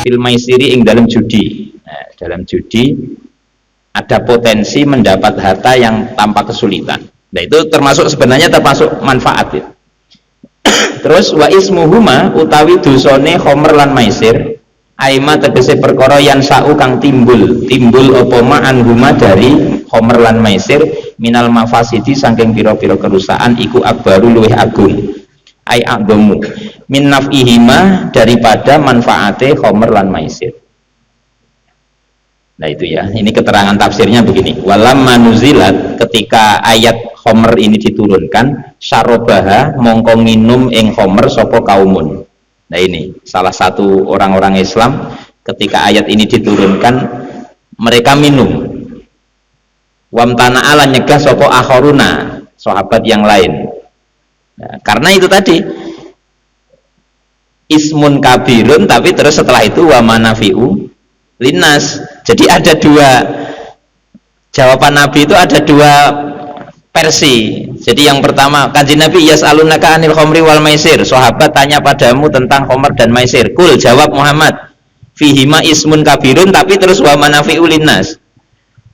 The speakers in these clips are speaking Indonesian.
fil maisiri ing dalam judi. Nah, dalam judi ada potensi mendapat harta yang tanpa kesulitan. Nah, itu termasuk sebenarnya termasuk manfaat ya. Terus wa ismuhuma utawi dosane khomer lan maisir aima tegese perkara yang sa'u kang timbul apa ma'an huma dari khomer lan maisir minal mafasidi saking pira-pira kerusakan iku akbaru luwih agung ai agdamu min naf'ihima daripada manfaate khomer lan maisir. Nah itu ya, ini keterangan tafsirnya begini. Walam manuzilat ketika ayat khomer ini diturunkan, syarobaha mongko nginum ing khomer sopo kaumun. Nah ini salah satu orang-orang Islam ketika ayat ini diturunkan mereka minum. Wamtana ala nyegah sopo akhoruna sahabat yang lain. Nah, karena itu tadi ismun kabirun tapi terus setelah itu wamanafi'u linnas. Jadi ada dua jawaban Nabi itu ada dua versi. Jadi yang pertama kanjeng Nabi yas'alunaka anil khamri wal maisir, sahabat tanya padamu tentang khamr dan maisir. Kul jawab Muhammad fihima ismun kabirun tapi terus wa manafi'u linnas.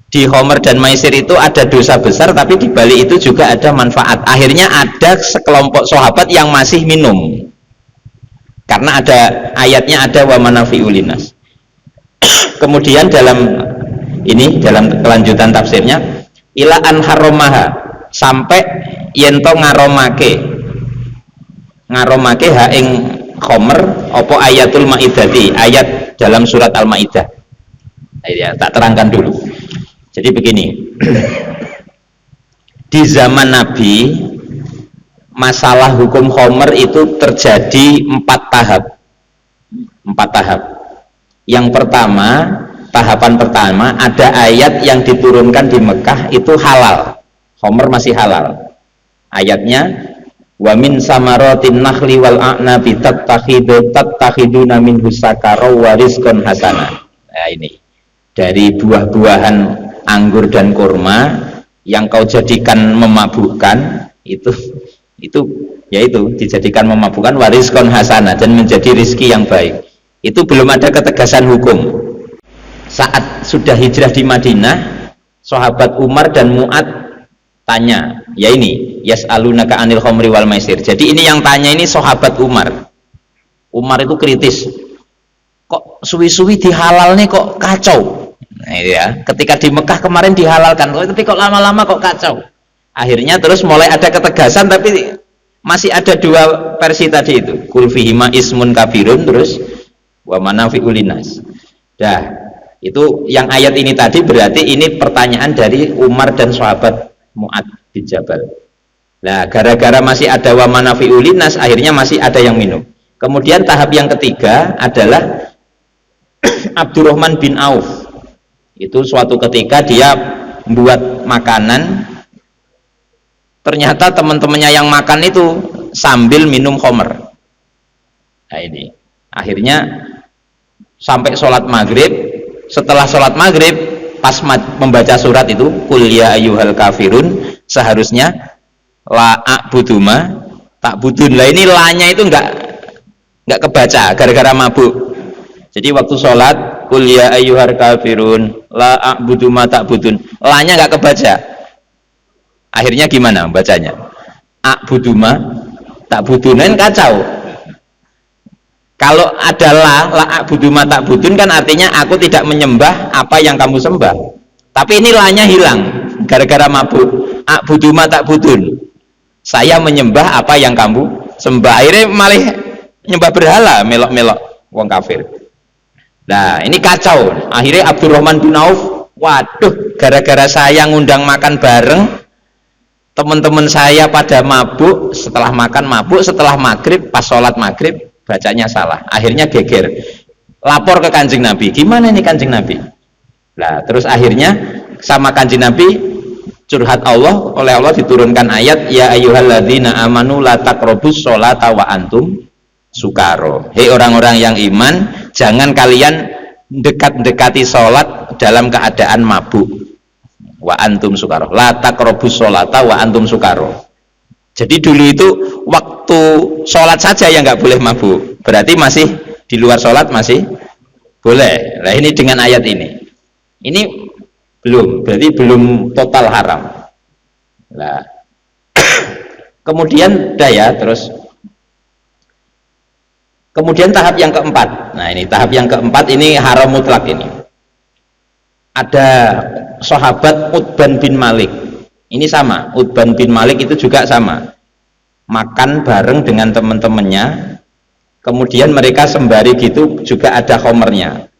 Di khamr dan maisir itu ada dosa besar tapi di balik itu juga ada manfaat. Akhirnya ada sekelompok sahabat yang masih minum. Karena ada ayatnya ada wa manafi'u linnas. Kemudian dalam kelanjutan tafsirnya ila an haromaha sampai yento ngaromake ha ing khomer opo ayatul maidati ayat dalam surat al-maidah. Ya, tak terangkan dulu. Jadi begini, di zaman Nabi masalah hukum khomer itu terjadi 4 tahap. Yang pertama, tahapan pertama ada ayat yang diturunkan di Mekah itu halal, khomer masih halal. Ayatnya wa min samaratin nakhli wal a'nabi tattakhiduna minhu sakara wa rizqan hasana. Nah ini dari buah-buahan anggur dan kurma yang kau jadikan memabukkan itu yaitu dijadikan memabukkan wa rizqan hasana dan menjadi rizki yang baik. Itu belum ada ketegasan hukum. Saat sudah hijrah di Madinah, sahabat Umar dan Mu'ad tanya, ya ini yas'alunaka anil khamri wal maisir. Jadi ini yang tanya ini sahabat Umar. Umar itu kritis. Kok suwi-suwi dihalalnya kok kacau? Nah, ya, ketika di Mekah kemarin dihalalkan, tapi kok lama-lama kok kacau? Akhirnya terus mulai ada ketegasan tapi masih ada dua versi tadi itu. Kul fihima ismun kabirun terus wa manafi'u linnas. Dah, itu yang ayat ini tadi berarti ini pertanyaan dari Umar dan sahabat Mu'ad bin Jabal. Nah, gara-gara masih ada wa manafi'u linnas akhirnya masih ada yang minum. Kemudian tahap yang ketiga adalah Abdurrahman bin Auf. Itu suatu ketika dia membuat makanan, ternyata teman-temannya yang makan itu sambil minum khomer. Nah ini akhirnya sampai sholat maghrib. Setelah sholat maghrib pas membaca surat itu kul ya ayyuhal kafirun, seharusnya la a'buduma tak budun. Lah ini lanya itu enggak kebaca gara-gara mabuk. Jadi waktu sholat kul ya ayyuhal kafirun la a'buduma tak budun, lanya enggak kebaca. Akhirnya gimana bacanya? A'buduma tak budun, kan kacau. Kalau ada la a'buduma tak budun kan artinya aku tidak menyembah apa yang kamu sembah. Tapi ini lanya hilang gara-gara mabuk. A'buduma tak budun, saya menyembah apa yang kamu sembah. Akhirnya malah nyembah berhala, melok-melok wong kafir. Nah ini kacau. Akhirnya Abdurrahman bin Auf, waduh, gara-gara saya ngundang makan bareng, teman-teman saya pada mabuk, setelah makan mabuk, setelah maghrib pas sholat maghrib bacanya salah. Akhirnya geger, lapor ke Kanjeng Nabi. Gimana ini Kanjeng Nabi? Nah terus akhirnya sama Kanjeng Nabi curhat Allah, oleh Allah diturunkan ayat ya ayyuhalladzina amanu la taqrabus sholata wa antum sukaro. Hei orang-orang yang iman, jangan kalian dekat-dekati sholat dalam keadaan mabuk. Wa antum sukaro. La taqrabus sholata wa antum sukaro. Jadi dulu itu waktu sholat saja yang nggak boleh mabuk. Berarti masih di luar sholat masih boleh. Nah ini dengan ayat ini belum, berarti belum total haram. Nah kemudian terus kemudian tahap yang keempat. Nah ini tahap yang keempat, ini haram mutlak. Ini ada sahabat Utban bin Malik, ini sama, Utban bin Malik itu juga sama, makan bareng dengan teman-temannya, kemudian mereka sembari gitu juga ada homernya.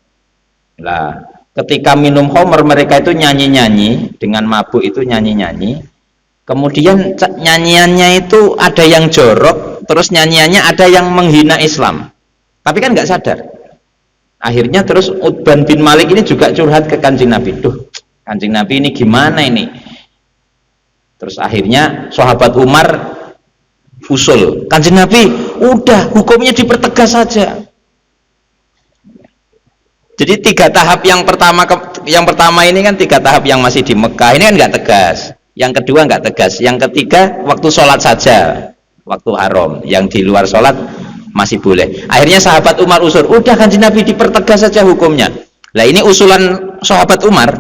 Nah ketika minum homer mereka itu nyanyi-nyanyi, dengan mabuk itu nyanyi-nyanyi, kemudian nyanyiannya itu ada yang jorok, terus nyanyiannya ada yang menghina Islam, tapi kan nggak sadar. Akhirnya terus Utban bin Malik ini juga curhat ke Kanjeng Nabi, duh Kanjeng Nabi ini gimana ini. Terus akhirnya sahabat Umar usul, Kanjeng Nabi udah hukumnya dipertegas saja. Jadi 3 tahap yang pertama ini kan 3 tahap yang masih di Mekah ini kan nggak tegas, yang kedua nggak tegas, yang ketiga waktu sholat saja, waktu haram, yang di luar sholat masih boleh. Akhirnya sahabat Umar usul, udah Kanjeng Nabi dipertegas saja hukumnya. Lah ini usulan sahabat Umar,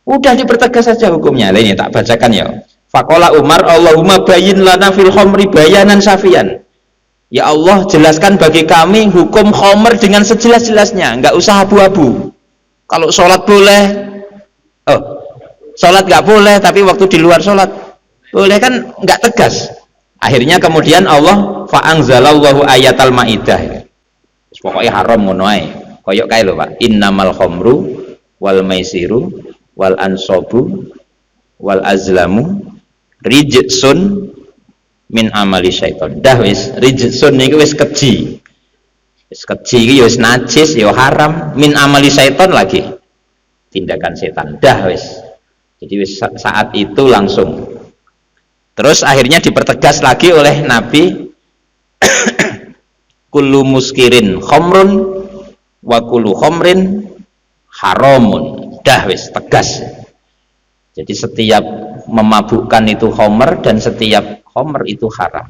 udah dipertegas saja hukumnya. Lah ini tak bacakan ya. Faqala Umar, Allahumma bayyin lana fil khamri bayanan syafian. Ya Allah, jelaskan bagi kami hukum khamr dengan sejelas-jelasnya, nggak usah abu-abu. Kalau sholat boleh, sholat nggak boleh, tapi waktu di luar sholat boleh, kan nggak tegas. Akhirnya kemudian Allah fa'angzalallahu ayatal maidah, pokoknya haram ngono ae, koyok kae lho Pak, innamal khamru wal maisiru wal ansobu wal azlamu rijsun min amali syaiton. Dah wis rijsun niku wis keji. Wis keji iki ya wis najis, ya haram, min amali syaiton lagi. Tindakan setan. Dah wis. Jadi wis saat itu langsung. Terus akhirnya dipertegas lagi oleh Nabi kullu muskirin khamrun wa kullu khamrin haramun. Dah wis tegas. Jadi setiap memabukkan itu khamr dan setiap khamr itu haram.